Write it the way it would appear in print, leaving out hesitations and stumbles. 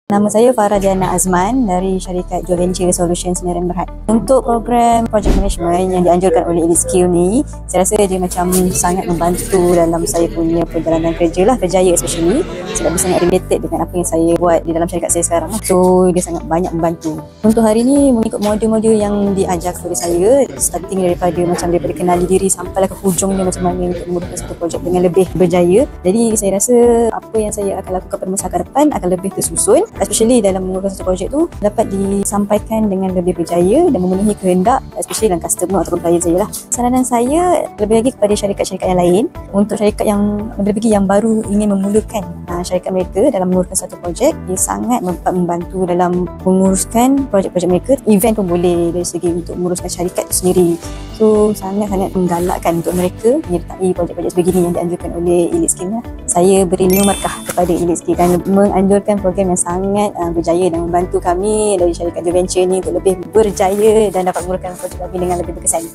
Nama saya Farah Diana Azman dari syarikat Joe Venture Solutions Sdn Bhd. Untuk program project management yang dianjurkan oleh Elite Skill ni, saya rasa dia macam sangat membantu dalam saya punya perjalanan kerja lah, berjaya especially sebab dia sangat related dengan apa yang saya buat di dalam syarikat saya sekarang. So dia sangat banyak membantu. Untuk hari ni mengikut modul-modul yang diajar kepada saya, starting daripada kenali diri sampailah ke hujungnya macam mana untuk memulakan satu projek dengan lebih berjaya. Jadi saya rasa apa yang saya akan lakukan pada masa akan depan akan lebih tersusun, especially dalam memulakan satu projek tu dapat disampaikan dengan lebih berjaya dan memenuhi kehendak especially dalam customer ataupun klien saya lah. Saranan saya lebih lagi kepada syarikat-syarikat yang lain, untuk syarikat yang lebih lagi yang baru ingin memulakan syarikat mereka dalam menguruskan satu projek, dia sangat membantu dalam menguruskan projek-projek mereka. Event pun boleh dari segi untuk menguruskan syarikat itu sendiri. So sangat-sangat menggalakkan untuk mereka menyertai projek-projek sebegini yang dianjurkan oleh Elite Skill. Saya beri markah kepada Elite Skill kerana menganjurkan program yang sangat berjaya dan membantu kami dari syarikat Joe Venture ni untuk lebih berjaya dan dapat menguruskan projek kami dengan lebih berkesan.